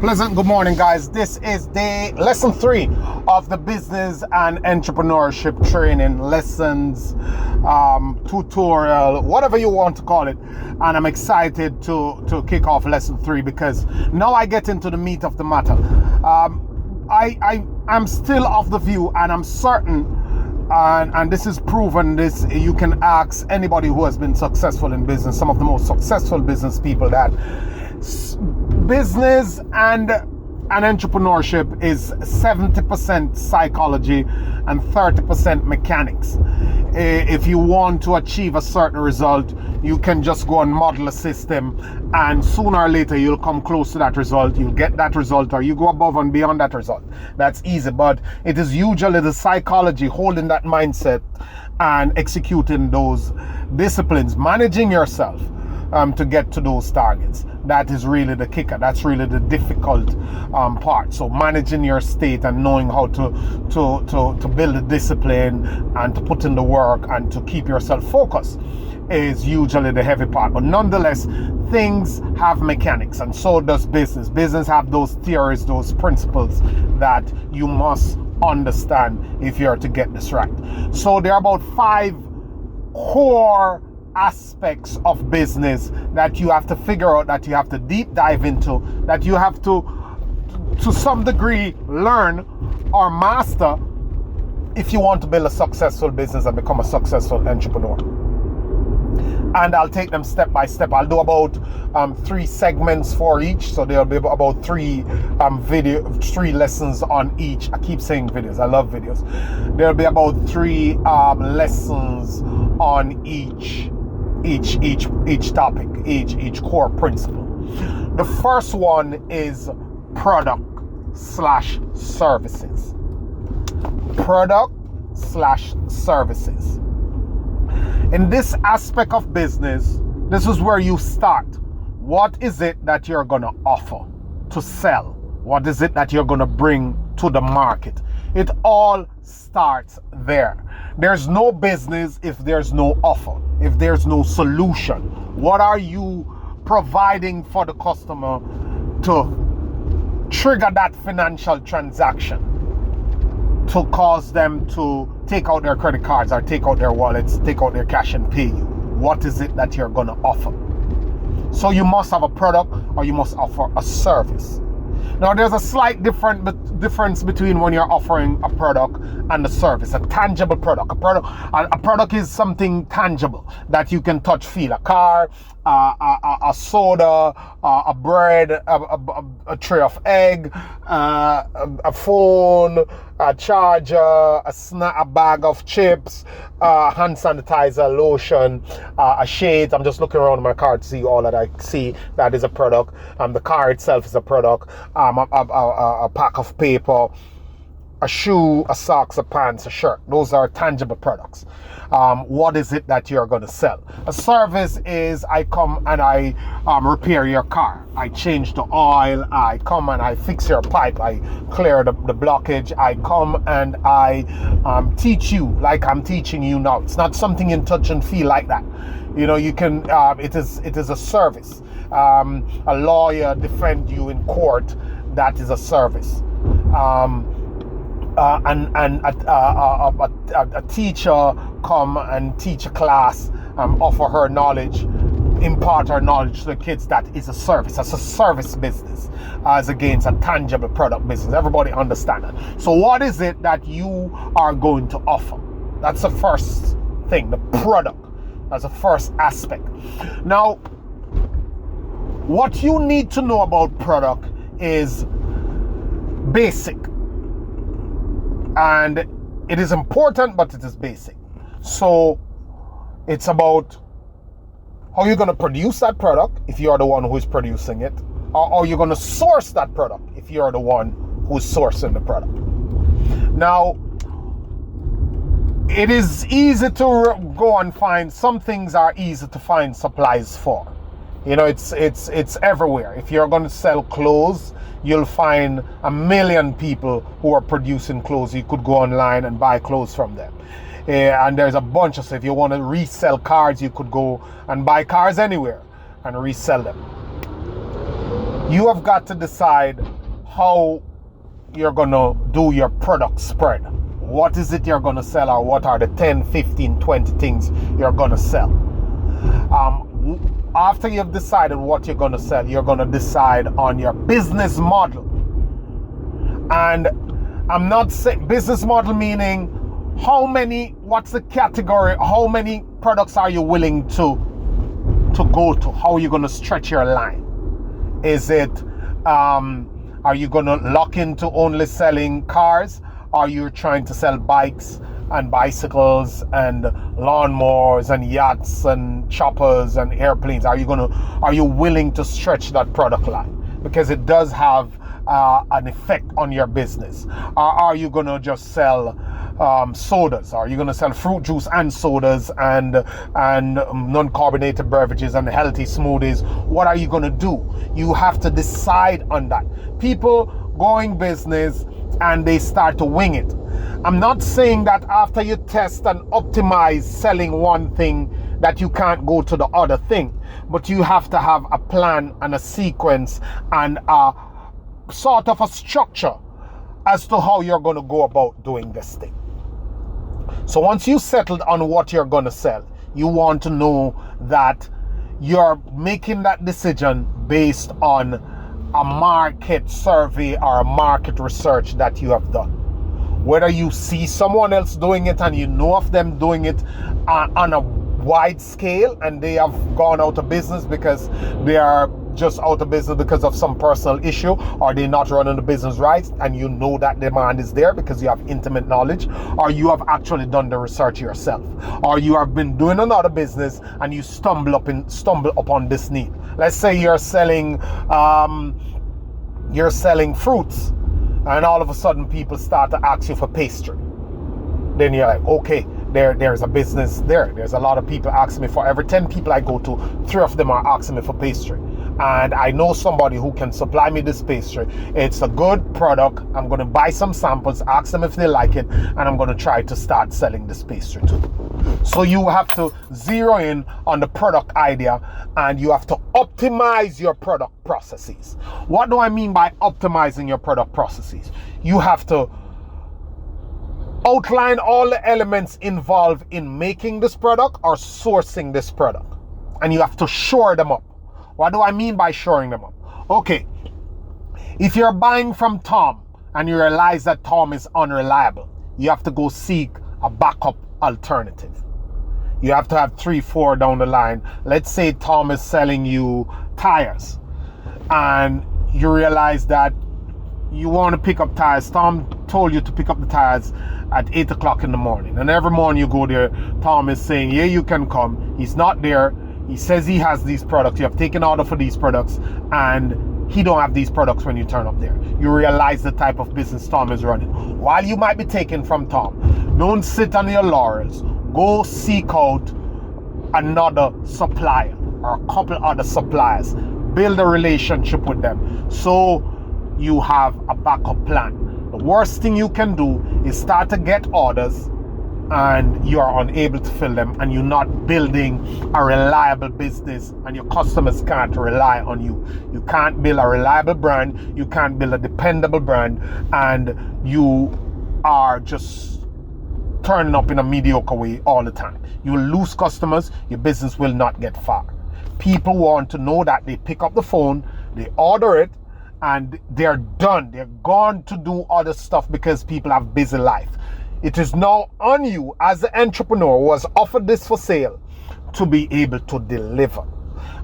Pleasant good morning, guys. This is day lesson 3 of the business and entrepreneurship training lessons, tutorial, whatever you want to call it. And I'm excited to kick off lesson 3 because now I get into the meat of the matter. I'm still of the view, and I'm certain, and this is proven, this you can ask anybody who has been successful in business, some of the most successful business people, that business and entrepreneurship is 70% psychology and 30% mechanics. If you want to achieve a certain result, you can just go and model a system, and sooner or later you'll come close to that result. You'll get that result, or you go above and beyond that result. That's easy, but it is usually the psychology, holding that mindset and executing those disciplines, managing yourself to get to those targets. That is really the kicker. That's really the difficult part. So managing your state and knowing how to build a discipline and to put in the work and to keep yourself focused is usually the heavy part. But nonetheless, things have mechanics, and so does business. Business have those theories, those principles that you must understand if you're to get this right. So there are about 5 core aspects of business that you have to figure out, that you have to deep dive into, that you have to some degree learn or master if you want to build a successful business and become a successful entrepreneur. And I'll take them step by step. I'll do about 3 segments for each, so there'll be about 3 lessons on each. I keep saying videos, I love videos. There'll be about 3 lessons on each topic, each core principle. The first one is product/services. Product/services. In this aspect of business, this is where you start. What is it that you're going to offer to sell? What is it that you're going to bring to the market? It all starts there. There's no business if there's no offer, if there's no solution. What are you providing for the customer to trigger that financial transaction, to cause them to take out their credit cards or take out their wallets, take out their cash and pay you? What is it that you're going to offer? So you must have a product, or you must offer a service. Now, there's a slight difference between when you're offering a product and a service. A tangible product. A product is something tangible that you can touch, feel. A car, a soda, a bread, a tray of egg, a phone, a charger, a bag of chips, hand sanitizer, lotion, a shade. I'm just looking around my car to see all that I see. That is a product. The car itself is a product. A pack of paper, a shoe, a socks, a pants, a shirt. Those are tangible products. What is it that you're going to sell? A service is, I come and I repair your car. I change the oil. I come and I fix your pipe. I clear the blockage. I come and I teach you like I'm teaching you now. It's not something you touch and feel like that. You know, you can. It is a service. A lawyer defend you in court. That is a service. A teacher come and teach a class, offer her knowledge, impart her knowledge to the kids. That is a service. That's a service business as against a tangible product business. Everybody understand that. So what is it that you are going to offer? That's the first thing, the product. That's the first aspect. Now, what you need to know about product is basic. And it is important, but it is basic. So it's about how you're going to produce that product if you're the one who is producing it, or how you're going to source that product if you're the one who's sourcing the product. Now, it is easy to go and find, some things are easy to find supplies for. You know, it's everywhere. If you're going to sell clothes, you'll find a million people who are producing clothes. You could go online and buy clothes from them. And there's a bunch of stuff. If you want to resell cars, you could go and buy cars anywhere and resell them. You have got to decide how you're going to do your product spread. What is it you're going to sell, or what are the 10, 15, 20 things you're going to sell? After you've decided what you're going to sell, you're going to decide on your business model. And I'm not saying business model meaning what's the category, how many products are you willing to go to? How are you going to stretch your line? Is it, are you going to lock into only selling cars? Are you trying to sell bikes and bicycles and lawnmowers and yachts and choppers and airplanes? Are you willing to stretch that product line? Because it does have an effect on your business. Or are you going to just sell sodas? Are you going to sell fruit juice and sodas and non-carbonated beverages and healthy smoothies? What are you going to do? You have to decide on that. People going business and they start to wing it. I'm not saying that after you test and optimize selling one thing that you can't go to the other thing, but you have to have a plan and a sequence and a sort of a structure as to how you're going to go about doing this thing. So once you settled on what you're going to sell, you want to know that you're making that decision based on a market survey or a market research that you have done. Whether you see someone else doing it and you know of them doing it on a wide scale and they have gone out of business because they are just out of business because of some personal issue, or they're not running the business right, and you know that demand is there because you have intimate knowledge, or you have actually done the research yourself, or you have been doing another business and you stumble upon this need. Let's say you're selling fruits, and all of a sudden people start to ask you for pastry. Then you're like, okay, there's a business there. There's a lot of people asking me for every 10 people I go to, 3 of them are asking me for pastry. And I know somebody who can supply me this pastry. It's a good product. I'm going to buy some samples, ask them if they like it, and I'm going to try to start selling this pastry to them. So you have to zero in on the product idea, and you have to optimize your product processes. What do I mean by optimizing your product processes? You have to outline all the elements involved in making this product or sourcing this product, and you have to shore them up. What do I mean by shoring them up? Okay, if you're buying from Tom and you realize that Tom is unreliable, you have to go seek a backup alternative. You have to have 3, 4 down the line. Let's say Tom is selling you tires and you realize that you want to pick up tires. Tom told you to pick up the tires at 8 o'clock in the morning, and every morning you go there, Tom is saying, yeah, you can come. He's not there. He says he has these products. You have taken order for these products, and he don't have these products when you turn up there. You realize the type of business Tom is running. While you might be taking from Tom, don't sit on your laurels. Go seek out another supplier or a couple other suppliers. Build a relationship with them so you have a backup plan. The worst thing you can do is start to get orders and you are unable to fill them, and you're not building a reliable business, and your customers can't rely on you. You can't build a reliable brand, you can't build a dependable brand, and you are just turning up in a mediocre way all the time. You will lose customers, your business will not get far. People want to know that they pick up the phone, they order it, and they're done. They're gone to do other stuff because people have busy life. It is now on you as the entrepreneur who has offered this for sale to be able to deliver.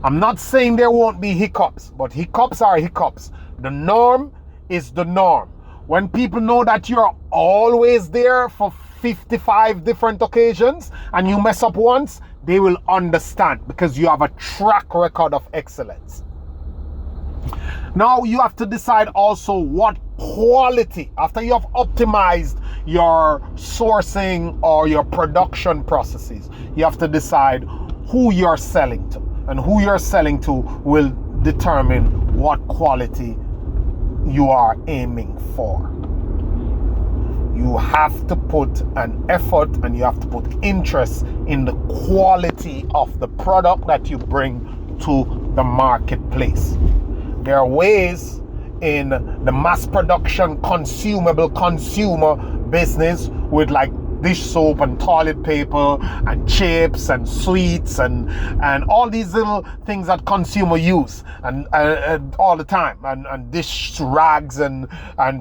I'm not saying there won't be hiccups, but hiccups are hiccups. The norm is the norm. When people know that you're always there for 55 different occasions and you mess up once, they will understand because you have a track record of excellence. Now you have to decide also what quality, after you have optimized your sourcing or your production processes, you have to decide who you're selling to, and who you're selling to will determine what quality you are aiming for. You have to put an effort and you have to put interest in the quality of the product that you bring to the marketplace. There are ways in the mass production consumable consumer business with like dish soap and toilet paper and chips and sweets and all these little things that consumer use and all the time, and dish rags and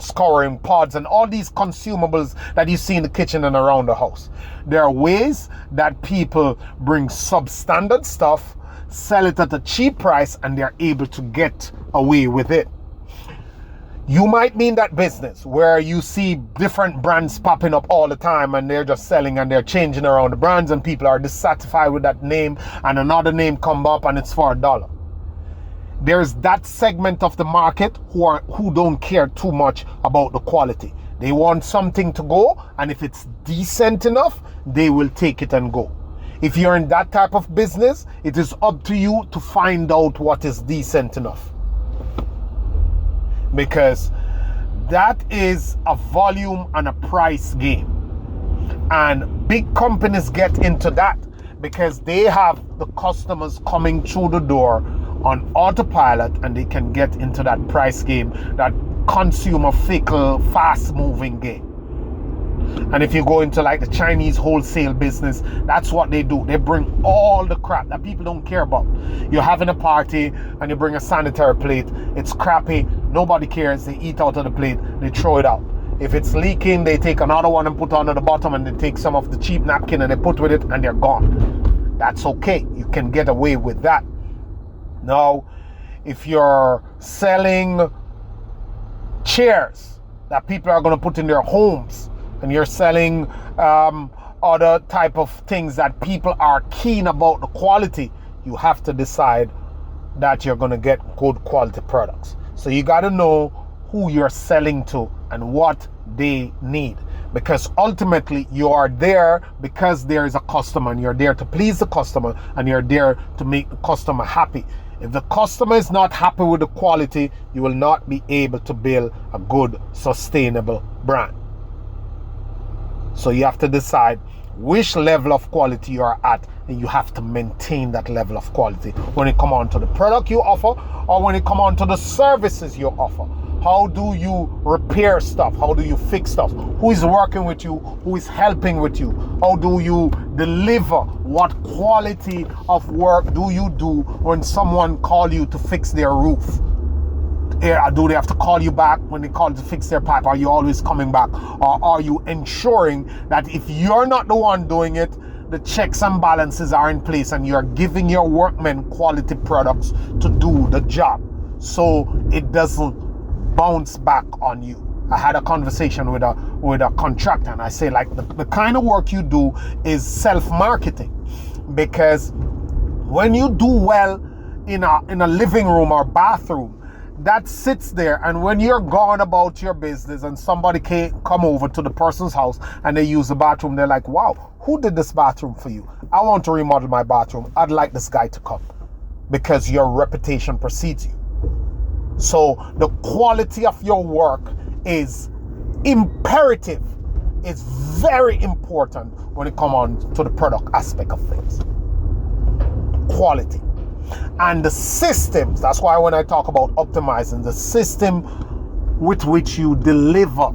scouring pods and all these consumables that you see in the kitchen and around the house. There are ways that people bring substandard stuff, sell it at a cheap price, and they're able to get away with it. You might be in that business where you see different brands popping up all the time and they're just selling and they're changing around the brands and people are dissatisfied with that name and another name come up and it's for $1. There's that segment of the market who don't care too much about the quality. They want something to go, and if it's decent enough, they will take it and go. If you're in that type of business, it is up to you to find out what is decent enough. Because that is a volume and a price game. And big companies get into that because they have the customers coming through the door on autopilot, and they can get into that price game, that consumer fickle, fast moving game. And if you go into like the Chinese wholesale business, that's what they do. They bring all the crap that people don't care about. You're having a party and you bring a sanitary plate. It's crappy. Nobody cares. They eat out of the plate. They throw it out. If it's leaking, they take another one and put under the bottom, and they take some of the cheap napkin and they put with it, and they're gone. That's okay. You can get away with that. Now, if you're selling chairs that people are going to put in their homes, and you're selling other type of things that people are keen about the quality, you have to decide that you're going to get good quality products. So you got to know who you're selling to and what they need, because ultimately you are there because there is a customer, and you're there to please the customer, and you're there to make the customer happy. If the customer is not happy with the quality, you will not be able to build a good, sustainable brand. So you have to decide which level of quality you are at, and you have to maintain that level of quality when it comes on to the product you offer, or when it comes on to the services you offer. How do you repair stuff? How do you fix stuff? Who is working with you? Who is helping with you? How do you deliver? What quality of work do you do when someone calls you to fix their roof? Do they have to call you back when they call to fix their pipe? Are you always coming back? Or are you ensuring that if you're not the one doing it, the checks and balances are in place and you're giving your workmen quality products to do the job so it doesn't bounce back on you? I had a conversation with a contractor, and I say, like, the kind of work you do is self-marketing, because when you do well in a living room or bathroom, that sits there, and when you're gone about your business and somebody come over to the person's house and they use the bathroom, they're like, wow, who did this bathroom for you? I want to remodel my bathroom. I'd like this guy to come, because your reputation precedes you. So the quality of your work is imperative. It's very important when it comes on to the product aspect of things. Quality. And the systems, that's why when I talk about optimizing, the system with which you deliver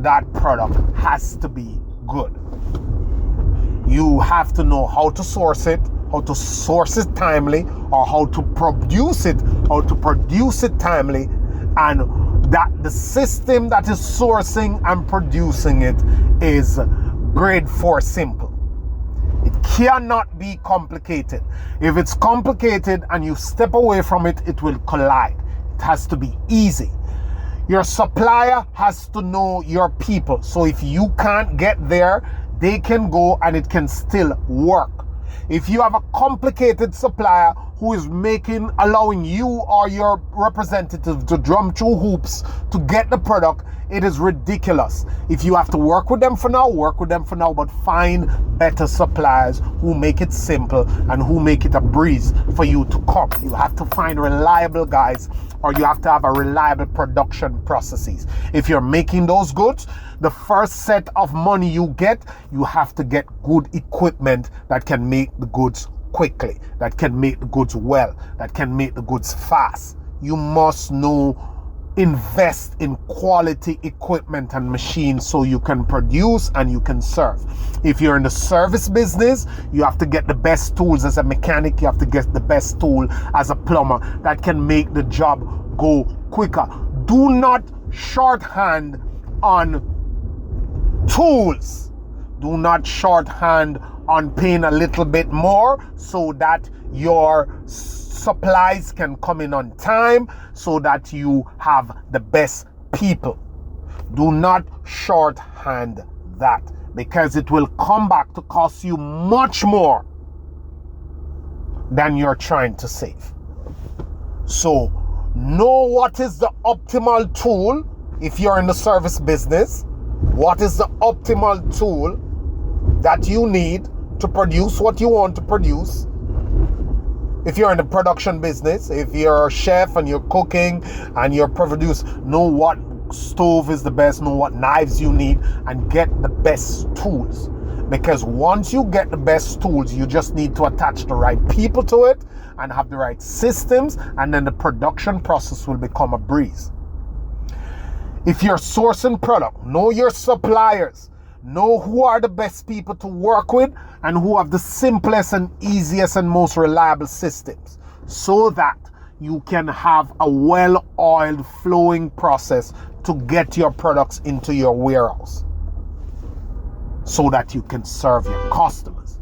that product has to be good. You have to know how to source it timely, or how to produce it timely, and that the system that is sourcing and producing it is grade 4 simple. It cannot be complicated. If it's complicated and you step away from it, it will collide. It has to be easy. Your supplier has to know your people. So if you can't get there, they can go and it can still work. If you have a complicated supplier who is allowing you or your representative to drum through hoops to get the product, it is ridiculous. If you have to work with them for now, but find better suppliers who make it simple and who make it a breeze for you to come. You have to find reliable guys, or you have to have a reliable production processes. If you're making those goods, the first set of money you get, you have to get good equipment that can make the goods quickly, that can make the goods well, that can make the goods fast. you must invest in quality equipment and machines so you can produce and you can serve. If you're in the service business, you have to get the best tools. As a mechanic, you have to get the best tool as a plumber that can make the job go quicker. Do not shorthand on tools. Do not shorthand on paying a little bit more so that your supplies can come in on time, so that you have the best people. Do not shorthand that, because it will come back to cost you much more than you're trying to save. So know what is the optimal tool. If you're in the service business, what is the optimal tool that you need to produce what you want to produce? If you're in the production business, if you're a chef and you're cooking and you're produce, know what stove is the best, know what knives you need, and get the best tools. Because once you get the best tools, you just need to attach the right people to it and have the right systems, and then the production process will become a breeze. If you're sourcing product, know your suppliers. Know who are the best people to work with and who have the simplest and easiest and most reliable systems, so that you can have a well-oiled flowing process to get your products into your warehouse so that you can serve your customers.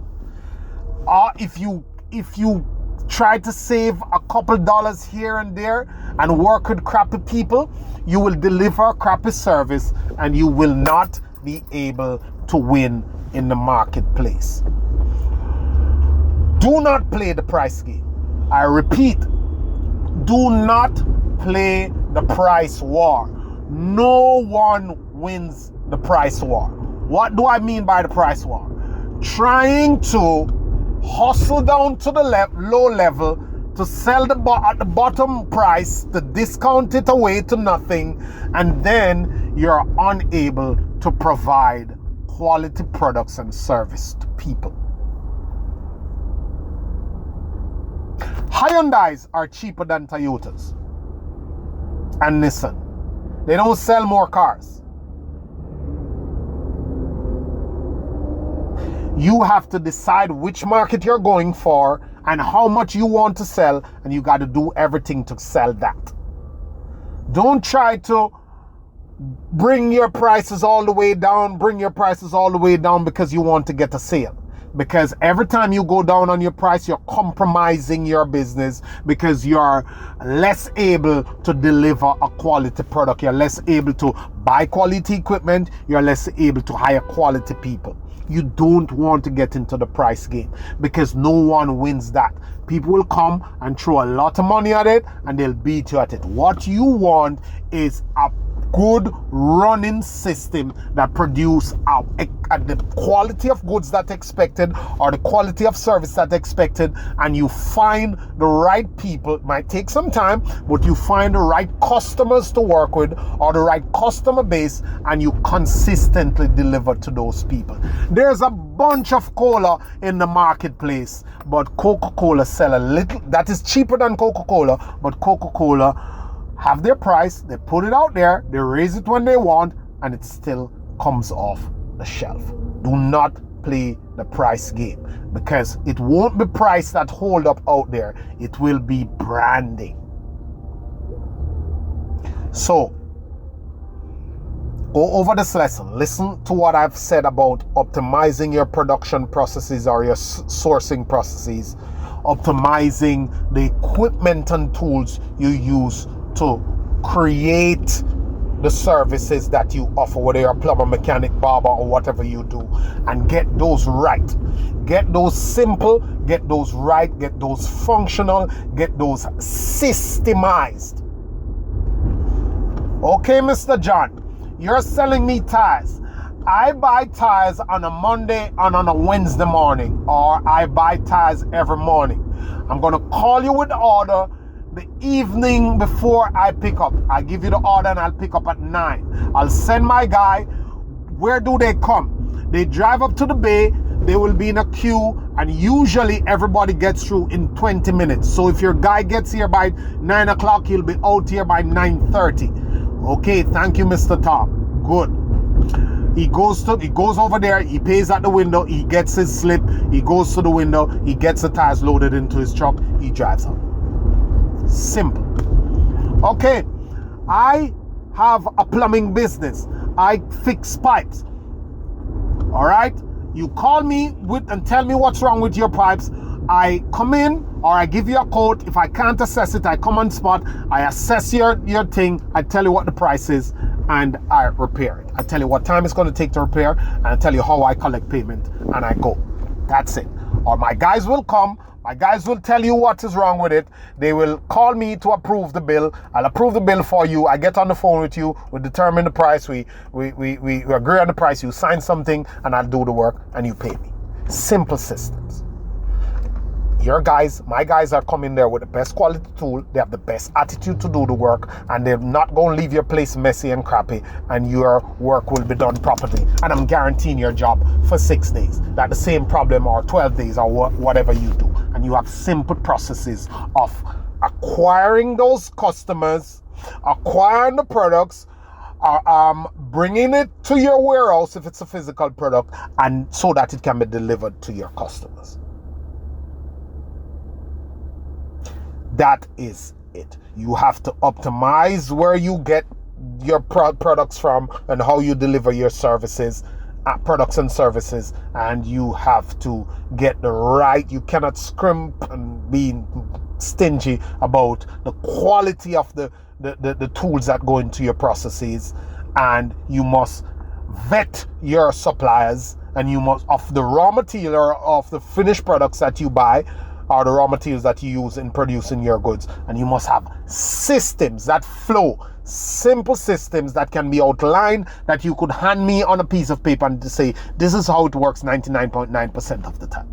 If you try to save a couple dollars here and there and work with crappy people, you will deliver crappy service and you will not be able to win in the marketplace. Do not play the price game. I repeat, do not play the price war. No one wins the price war. What do I mean by the price war? Trying to hustle down to the low level to sell at the bottom price, to discount it away to nothing, and then you're unable to provide quality products and service to people. Hyundais are cheaper than Toyotas and Nissan. They don't sell more cars. You have to decide which market you're going for and how much you want to sell, and you got to do everything to sell that. Don't try to bring your prices all the way down because you want to get a sale. Because every time you go down on your price, you're compromising your business, because you're less able to deliver a quality product. You're less able to buy quality equipment. You're less able to hire quality people. You don't want to get into the price game, because no one wins that. People will come and throw a lot of money at it and they'll beat you at it. What you want is a good running system that produce the quality of goods that expected, or the quality of service that expected, and you find the right people. It might take some time, but you find the right customers to work with, or the right customer base, and you consistently deliver to those people. There's a bunch of cola in the marketplace, but Coca-Cola sell a little that is cheaper than Coca-Cola, but Coca-Cola have their price, they put it out there, they raise it when they want, and it still comes off the shelf. Do not play the price game, because it won't be price that hold up out there. It will be branding. So, go over this lesson. Listen to what I've said about optimizing your production processes or your sourcing processes, optimizing the equipment and tools you use to create the services that you offer, whether you're a plumber, mechanic, barber, or whatever you do, and get those right. Get those simple, get those right, get those functional, get those systemized. Okay, Mr. John, you're selling me tires. I buy tires on a Monday and on a Wednesday morning, or I buy tires every morning. I'm going to call you with the order the evening before I pick up. I give you the order and I'll pick up at 9. I'll send my guy. Where do they come? They drive up to the bay. they will be in a queue, and usually everybody gets through in 20 minutes. So if your guy gets here by 9 o'clock, he'll be out here by 9:30. Okay, thank you, Mr. Tom. Good. He goes over there, he pays at the window, he gets his slip, he goes to the window, he gets the tires loaded into his truck, he drives out. Simple. Okay, I have a plumbing business. I fix pipes. All right, you call me and tell me what's wrong with your pipes. I come in, or I give you a quote. If I can't assess it, I come on spot, I assess your thing, I tell you what the price is, and I repair it. I tell you what time it's going to take to repair, and I tell you how I collect payment, and I go. That's it. Or my guys will come, my guys will tell you what is wrong with it. They will call me to approve the bill. I'll approve the bill for you. I get on the phone with you. We determine the price. We agree on the price. You sign something, and I'll do the work, and you pay me. Simple systems. Your guys, my guys are coming there with the best quality tool. They have the best attitude to do the work, and they're not going to leave your place messy and crappy, and your work will be done properly. And I'm guaranteeing your job for 6 days. That the same problem, or 12 days, or whatever you do. And you have simple processes of acquiring those customers, acquiring the products, bringing it to your warehouse if it's a physical product, and so that it can be delivered to your customers. That is it. You have to optimize where you get your products from and how you deliver your services, products and services, and you have to get the right. You cannot scrimp and be stingy about the quality of the tools that go into your processes, and you must vet your suppliers, and you must, of the raw material or of the finished products that you buy, or the raw materials that you use in producing your goods, and you must have systems that flow, simple systems that can be outlined, that you could hand me on a piece of paper and to say, this is how it works 99.9% of the time.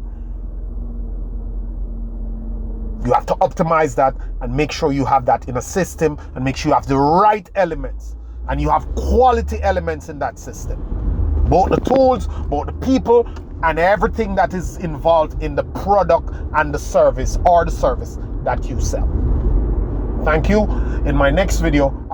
You have to optimize that and make sure you have that in a system, and make sure you have the right elements, and you have quality elements in that system. Both the tools, both the people, and everything that is involved in the product and the service, or the service that you sell. Thank you. In my next video,